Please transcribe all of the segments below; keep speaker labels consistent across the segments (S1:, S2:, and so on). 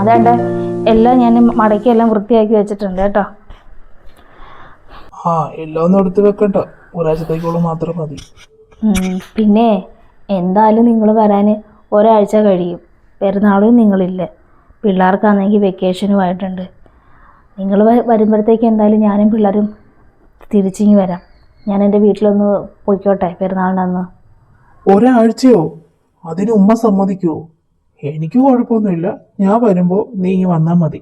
S1: അതേണ്ട എല്ലാം ഞാൻ മടക്കി എല്ലാം വൃത്തിയാക്കി വെച്ചിട്ടുണ്ട് കേട്ടോ.
S2: എല്ലാം ഒന്നും എടുത്ത് വെക്കണ്ട, ഒരാഴ്ചത്തേക്കുള്ള മാത്രം മതി.
S1: പിന്നെ എന്തായാലും നിങ്ങൾ വരാൻ ഒരാഴ്ച കഴിയും. പെരുന്നാളും നിങ്ങളില്ല, പിള്ളേർക്കാണെങ്കിൽ വെക്കേഷനുമായിട്ടുണ്ട്. നിങ്ങൾ വരുമ്പോഴത്തേക്ക് എന്തായാലും ഞാനും പിള്ളേരും തിരിച്ചിങ്ങി വരാം. ഞാൻ എൻ്റെ വീട്ടിലൊന്ന് പോയിക്കോട്ടെ പെരുന്നാളിനന്ന്.
S2: ഒരാഴ്ചയോ? അതിന് ഉമ്മ സമ്മതിക്കുമോ? എനിക്ക് കുഴപ്പമൊന്നുമില്ല, ഞാൻ വരുമ്പോൾ നീ ഇങ്ങ് വന്നാൽ മതി.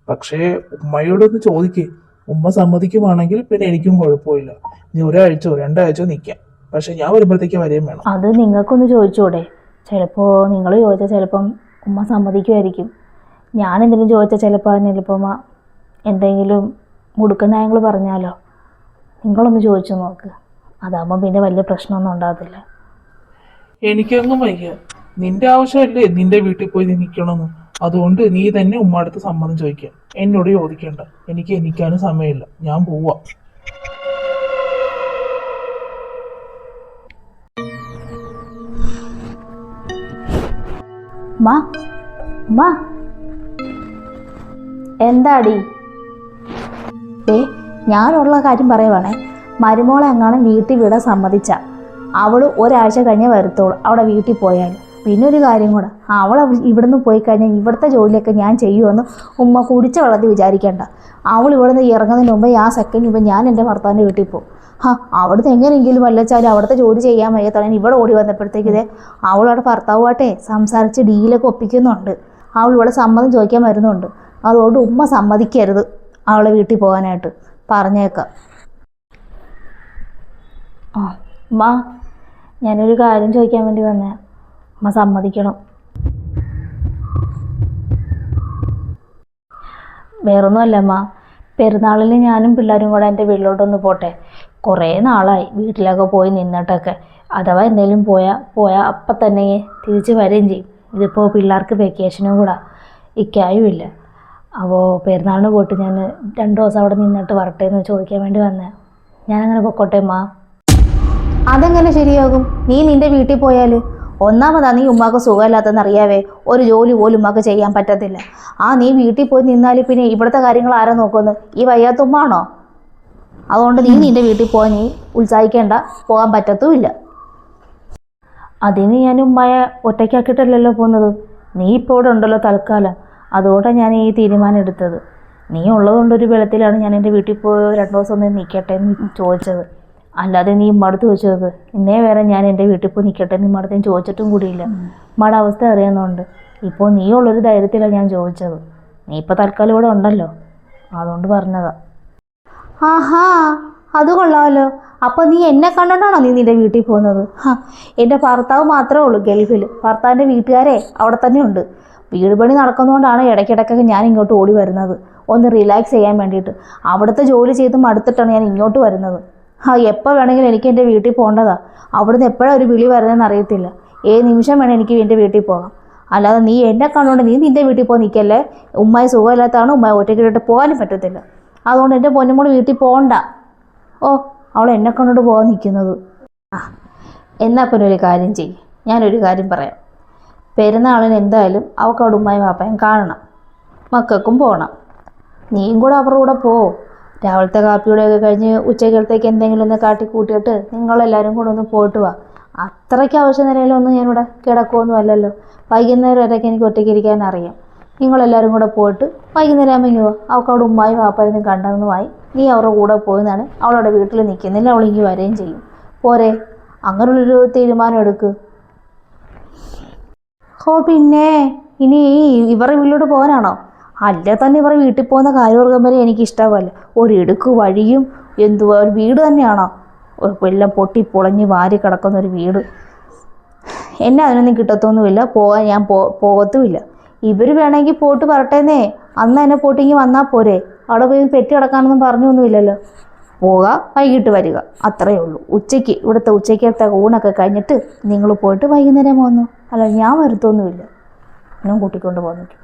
S2: പക്ഷേ ഉമ്മയോടൊന്ന് ചോദിക്കേ, ഉമ്മ സമ്മതിക്കുവാണെങ്കിൽ പിന്നെ എനിക്കും കുഴപ്പമില്ല. നീ ഒരാഴ്ചയോ 2 ആഴ്ചയോ നിൽക്കാം, പക്ഷെ ഞാൻ വരുമ്പോഴത്തേക്ക് വരെയും വേണം.
S1: അത് നിങ്ങൾക്കൊന്ന് ചോദിച്ചൂടെ? ചിലപ്പോൾ നിങ്ങൾ ചോദിച്ചാൽ ചിലപ്പം ഉമ്മ സമ്മതിക്കുമായിരിക്കും. ഞാനെന്തെങ്കിലും ചോദിച്ചാൽ ചിലപ്പോൾ അതിന് ചിലപ്പോൾ എന്തെങ്കിലും മുടുക്കനായങ്ങൾ പറഞ്ഞാലോ. നിങ്ങളൊന്ന് ചോദിച്ചു നോക്ക്, അതാകുമ്പോൾ പിന്നെ വലിയ പ്രശ്നമൊന്നും ഉണ്ടാകത്തില്ല.
S2: എനിക്കൊന്നും വയ്യ, നിന്റെ ആവശ്യമല്ലേ നിന്റെ വീട്ടിൽ പോയി നീ നിൽക്കണമെന്ന്. അതുകൊണ്ട് നീ തന്നെ ഉമ്മ അടുത്ത് സമ്മതം ചോദിക്കാം, എന്നോട് ചോദിക്കേണ്ട. എനിക്ക് എനിക്കാനും സമയമില്ല, ഞാൻ പോവാ.
S1: എന്താടി? ഞാനുള്ള കാര്യം പറയുവാണേ. മരുമോളെ എങ്ങാനും വീട്ടിൽ വിടാൻ സമ്മതിച്ച അവൾ ഒരാഴ്ച കഴിഞ്ഞേ വരത്തോളൂ അവിടെ വീട്ടിൽ പോയാൽ. പിന്നെ ഒരു കാര്യം കൂടെ, അവൾ ഇവിടുന്ന് പോയി കഴിഞ്ഞാൽ ഇവിടുത്തെ ജോലിയൊക്കെ ഞാൻ ചെയ്യുമെന്ന് ഉമ്മ കുടിച്ച വെള്ളത്തിൽ വിചാരിക്കേണ്ട. അവൾ ഇവിടുന്ന് ഇറങ്ങുന്നതിന് മുമ്പ് ആ സെക്കൻഡ് മുമ്പ് ഞാൻ എൻ്റെ ഭർത്താവിൻ്റെ വീട്ടിൽ പോകും. അവിടുത്തെ എങ്ങനെയെങ്കിലും വല്ലച്ചാലും അവിടുത്തെ ജോലി ചെയ്യാൻ വയ്യാത്തവൻ ഇവിടെ ഓടി വന്നപ്പോഴത്തേക്ക് ഇതേ അവളവിടെ ഭർത്താവുമായിട്ടേ സംസാരിച്ച് ഡീലൊക്കെ ഒപ്പിക്കുന്നുണ്ട്. അവൾ ഇവിടെ സമ്മതം ചോദിക്കാൻ വരുന്നുണ്ട്. അതുകൊണ്ട് ഉമ്മ സമ്മതിക്കരുത് അവളെ വീട്ടിൽ പോകാനായിട്ട്, പറഞ്ഞേക്കാം. ഉമ്മ, ഞാനൊരു കാര്യം ചോദിക്കാൻ വേണ്ടി വന്നേ. ഉമ്മ സമ്മതിക്കണം. വേറൊന്നുമല്ല അമ്മ, പെരുന്നാളിന് ഞാനും പിള്ളേരും കൂടെ എൻ്റെ വീട്ടിലോട്ടൊന്ന് പോട്ടെ. കുറേ നാളായി വീട്ടിലൊക്കെ പോയി നിന്നിട്ടൊക്കെ. അഥവാ എന്തെങ്കിലും പോയാൽ അപ്പം തന്നെ തിരിച്ച് വരികയും ചെയ്യും. ഇതിപ്പോൾ പിള്ളേർക്ക് വെക്കേഷനും കൂടെ ഇക്കായുമില്ല. അപ്പോൾ പെരുന്നാളിന് പോയിട്ട് ഞാൻ 2 ദിവസം അവിടെ നിന്നിട്ട് വരട്ടെ എന്ന് ചോദിക്കാൻ വേണ്ടി വന്നേ. ഞാനങ്ങനെ പൊക്കോട്ടെ അമ്മ? അതെങ്ങനെ ശരിയാകും? നീ നിൻ്റെ വീട്ടിൽ പോയാൽ ഒന്നാമതാ നീ ഉമ്മാക്ക് സുഖമില്ലാത്തതെന്ന് അറിയാവേ. ഒരു ജോലി പോലും ഉമ്മാക്ക് ചെയ്യാൻ പറ്റത്തില്ല. നീ വീട്ടിൽ പോയി നിന്നാൽ പിന്നെ ഇവിടുത്തെ കാര്യങ്ങൾ ആരാ നോക്കുന്നത്? ഈ വയ്യാത്ത ഉമ്മാണോ? അതുകൊണ്ട് നീ നിൻ്റെ വീട്ടിൽ പോകാൻ നീ ഉത്സാഹിക്കേണ്ട, പോകാൻ പറ്റത്തുമില്ല. അതിന് ഞാൻ ഉമ്മയെ ഒറ്റയ്ക്കാക്കിയിട്ടല്ലല്ലോ പോകുന്നത്. നീ ഇപ്പോൾ ഇവിടെ ഉണ്ടല്ലോ തൽക്കാലം, അതുകൊണ്ടാണ് ഞാൻ ഈ തീരുമാനം എടുത്തത്. നീ ഉള്ളതുകൊണ്ടൊരു വെള്ളത്തിലാണ് ഞാൻ എൻ്റെ വീട്ടിൽ പോയി 2 ദിവസം ഒന്ന് നിൽക്കട്ടെ എന്ന് ചോദിച്ചത്. അല്ലാതെ നീ ഉമ്മടുത്ത് ചോദിച്ചത് ഇന്നേ വരെ ഞാൻ എൻ്റെ വീട്ടിൽ പോയി നിൽക്കട്ടെ എന്ന് ഉമ്മടുത്ത് ഞാൻ ചോദിച്ചിട്ടും കൂടിയില്ല. ഉമ്മയുടെ അവസ്ഥ അറിയുന്നുണ്ട്. ഇപ്പോൾ നീ ഉള്ളൊരു ധൈര്യത്തിലാണ് ഞാൻ ചോദിച്ചത്. നീ ഇപ്പോൾ തൽക്കാലം ഇവിടെ ഉണ്ടല്ലോ, അതുകൊണ്ട് പറഞ്ഞതാ. അത് കൊള്ളാമല്ലോ. അപ്പോൾ നീ എന്നെ കണ്ടിട്ടാണോ നീ നിൻ്റെ വീട്ടിൽ പോകുന്നത്? എൻ്റെ ഭർത്താവ് മാത്രമേ ഉള്ളൂ ഗൾഫിൽ. ഭർത്താവിൻ്റെ വീട്ടുകാരെ അവിടെ തന്നെ ഉണ്ട്. വീട് പണി നടക്കുന്നതുകൊണ്ടാണ് ഇടയ്ക്കിടയ്ക്കൊക്കെ ഞാൻ ഇങ്ങോട്ട് ഓടി വരുന്നത്, ഒന്ന് റിലാക്സ് ചെയ്യാൻ വേണ്ടിയിട്ട്. അവിടുത്തെ ജോലി ചെയ്ത് മടുത്തിട്ടാണ് ഞാൻ ഇങ്ങോട്ട് വരുന്നത്. എപ്പോൾ വേണമെങ്കിലും എനിക്ക് എൻ്റെ വീട്ടിൽ പോകേണ്ടതാ. അവിടുന്ന് എപ്പോഴാണ് ഒരു വിളി വരുന്നതെന്ന് അറിയത്തില്ല. ഏത് നിമിഷം വേണം എനിക്ക് എൻ്റെ വീട്ടിൽ പോകാം. അല്ലാതെ നീ എന്നെ കണ്ടുകൊണ്ട് നീ നിൻ്റെ വീട്ടിൽ പോയി നിൽക്കല്ലേ. ഉമ്മായി സുഖമില്ലാത്തതാണ്, ഉമ്മായി ഒറ്റയ്ക്കിട്ട് പോകാനും പറ്റത്തില്ല. അതുകൊണ്ട് എൻ്റെ പൊന്നുമോള് വീട്ടിൽ പോകണ്ട. അവൾ എന്നെ കണ്ടോണ്ട് പോകാൻ നിൽക്കുന്നത്. എന്നാൽ പിന്നെ ഒരു കാര്യം ചെയ്യും, ഞാനൊരു കാര്യം പറയാം. പെരുന്നാളിന് എന്തായാലും അവൾക്ക് അവിടെ ഉമ്മായും വാപ്പായും കാണണം, മക്കൾക്കും പോകണം. നീയും കൂടെ അവരുടെ കൂടെ പോ. രാവിലത്തെ കാപ്പിയുടെയൊക്കെ കഴിഞ്ഞ് ഉച്ചക്കലത്തേക്ക് എന്തെങ്കിലും ഒന്ന് കാട്ടി കൂട്ടിയിട്ട് നിങ്ങളെല്ലാവരും കൂടെ ഒന്ന് പോയിട്ട് വാ. അത്രയ്ക്ക് ആവശ്യ നിലയിലൊന്നും ഞാനിവിടെ കിടക്കുമൊന്നും അല്ലല്ലോ. വൈകുന്നേരം വരെയൊക്കെ എനിക്ക് ഒറ്റയ്ക്ക് ഇരിക്കാൻ അറിയാം. നിങ്ങളെല്ലാവരും കൂടെ പോയിട്ട് വൈകുന്നേരം ആകുമ്പോൾ ഇങ്ങ് അവൾക്ക് അവിടെ ഉമ്മായും വാപ്പായും കണ്ടെന്നുമായി നീ അവരുടെ കൂടെ പോയെന്നാണ്. അവളവിടെ വീട്ടിൽ നിൽക്കുന്നില്ല, അവളിങ്ങ് വരികയും ചെയ്യും. പോരെ? അങ്ങനെയുള്ളൊരു തീരുമാനം എടുക്ക്. പിന്നെ ഇനി ഇവരുടെ വീട്ടിലോട്ട് പോകാനാണോ? അല്ലേ തന്നെ ഇവർ വീട്ടിൽ പോകുന്ന കാര്യവർഗം വരെ എനിക്ക് ഇഷ്ടമല്ല. ഒരു ഇടുക്ക് വഴിയും എന്തുവാ, ഒരു വീട് തന്നെയാണോ? എല്ലാം പൊട്ടി പൊളഞ്ഞ് വാരി കിടക്കുന്ന ഒരു വീട്. എന്നെ അതിനൊന്നും കിട്ടത്തൊന്നുമില്ല, പോകാൻ ഞാൻ പോകത്തുമില്ല. ഇവർ വേണമെങ്കിൽ പോയിട്ട് വരട്ടേന്നേ. അന്ന് തന്നെ പോയിട്ടിങ്ങി വന്നാൽ പോരെ? അവിടെ പോയി പെറ്റി കിടക്കാനൊന്നും പറഞ്ഞൊന്നുമില്ലല്ലോ. പോവുക, വൈകിട്ട് വരിക, അത്രയേ ഉള്ളൂ. ഉച്ചയ്ക്ക് ഇവിടുത്തെ ഉച്ചയ്ക്കത്തെ ഊണൊക്കെ കഴിഞ്ഞിട്ട് നിങ്ങൾ പോയിട്ട് വൈകുന്നേരം വന്നു. അല്ല, ഞാൻ വരുത്തൊന്നുമില്ല. ഞാൻ കൂട്ടിക്കൊണ്ട് പോന്നിട്ട്.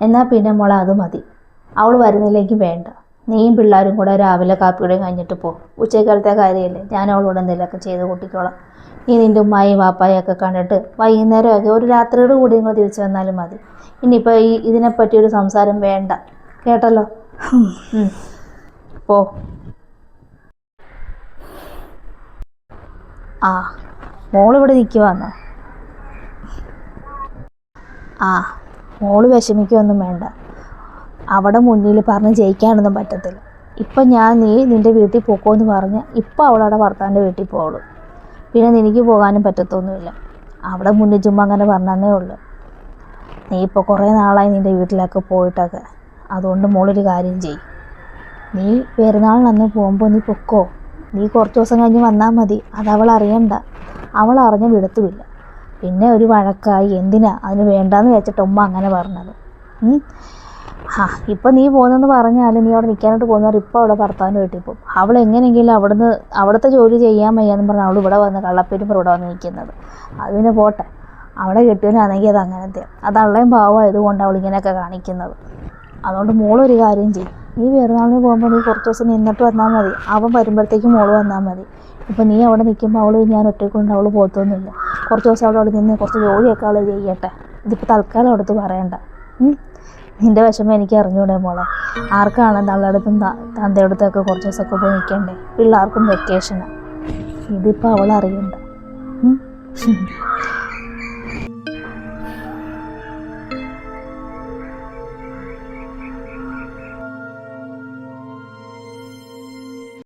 S1: എന്നാൽ പിന്നെ മോളെ അത് മതി. അവൾ വരുന്നില്ലെങ്കിൽ വേണ്ട. നീയും പിള്ളേരും കൂടെ രാവിലെ കാപ്പിയുടെയും കഴിഞ്ഞിട്ട് പോ. ഉച്ചക്കാലത്തെ കാര്യമല്ലേ, ഞാൻ അവളോട് എന്തെങ്കിലുമൊക്കെ ചെയ്ത് കൂട്ടിക്കോളാം. നീ നിൻ്റെ ഉമ്മായും വാപ്പായും ഒക്കെ കണ്ടിട്ട് വൈകുന്നേരമൊക്കെ ഒരു രാത്രിയോട് കൂടി നിങ്ങൾ തിരിച്ചു വന്നാലും മതി. ഇനിയിപ്പോൾ ഇതിനെപ്പറ്റിയൊരു സംസാരം വേണ്ട, കേട്ടല്ലോ? പോ. ആ, മോളിവിടെ നിൽക്കുവാന്നോ? ആ, മോള് വിഷമിക്കുകയൊന്നും വേണ്ട. അവിടെ മുന്നിൽ പറഞ്ഞ് ജയിക്കാനൊന്നും പറ്റത്തില്ല. ഇപ്പം നീ നിൻ്റെ വീട്ടിൽ പോക്കോന്ന് പറഞ്ഞാൽ ഇപ്പം അവളവിടെ ഭർത്താവിൻ്റെ വീട്ടിൽ പോകുള്ളൂ. പിന്നെ നിനക്ക് പോകാനും പറ്റത്തൊന്നുമില്ല. അവിടെ മുന്നിൽ ചുമ്മാ അങ്ങനെ പറഞ്ഞതേ ഉള്ളൂ. നീ ഇപ്പോൾ കുറേ നാളായി നിൻ്റെ വീട്ടിലൊക്കെ പോയിട്ടൊക്കെ. അതുകൊണ്ട് മോളൊരു കാര്യം ചെയ്യും, നീ പെരുന്നാളിനന്ന് പോകുമ്പോൾ നീ പൊക്കോ. നീ കുറച്ച് ദിവസം കഴിഞ്ഞ് വന്നാൽ മതി. അതവൾ അറിയണ്ട. അവൾ അറിഞ്ഞ വിടത്തുമില്ല. പിന്നെ ഒരു വഴക്കായി. എന്തിനാ അതിന് വേണ്ടാന്ന് വെച്ചിട്ട് ഉമ്മ അങ്ങനെ പറഞ്ഞത്. ഇപ്പം നീ പോകുന്നെന്ന് പറഞ്ഞാൽ നീ അവിടെ നിൽക്കാനായിട്ട് പോകുന്നവർ ഇപ്പോൾ അവിടെ ഭർത്താവിൻ്റെ വീട്ടിൽ പോകും. അവൾ എങ്ങനെയെങ്കിലും അവിടുത്തെ ജോലി ചെയ്യാൻ വയ്യാന്ന് പറഞ്ഞാൽ അവൾ ഇവിടെ വന്ന് കള്ളപ്പേരും ഇവിടെ വന്ന് നിൽക്കുന്നത്. അത് പിന്നെ പോട്ടെ, അവിടെ കെട്ടിയവനാണെങ്കിൽ അത് അങ്ങനത്തെ അതള്ളയും പാവമായതുകൊണ്ട് അവൾ ഇങ്ങനെയൊക്കെ കാണിക്കുന്നത്. അതുകൊണ്ട് മോളൊരു കാര്യം ചെയ്യും, നീ പെരുന്നാളിന് പോകുമ്പോൾ നീ കുറച്ച് ദിവസം നിന്നിട്ട് വന്നാൽ മതി. അവൻ വരുമ്പോഴത്തേക്കും മോള് വന്നാൽ മതി. ഇപ്പം നീ അവിടെ നിൽക്കുമ്പോൾ അവൾ ഞാൻ ഒറ്റയ്ക്കൊണ്ട് അവൾ പോകത്തൊന്നുമില്ല. കുറച്ച് ദിവസം അവിടെ നിന്ന് കുറച്ച് ജോലിയൊക്കെ അവൾ ചെയ്യട്ടെ. ഇതിപ്പോൾ തൽക്കാലം അവിടുത്ത് പറയണ്ട. നിൻ്റെ വിഷമം എനിക്ക് അറിഞ്ഞൂടെ മോളെ? ആർക്കാണ് തള്ളടുത്തും തന്തയടുത്തൊക്കെ കുറച്ച് ദിവസമൊക്കെ പോയി നിൽക്കണ്ടേ? പിള്ളേർക്കും വെക്കേഷനാണ്. ഇതിപ്പോൾ അവൾ അറിയണ്ട.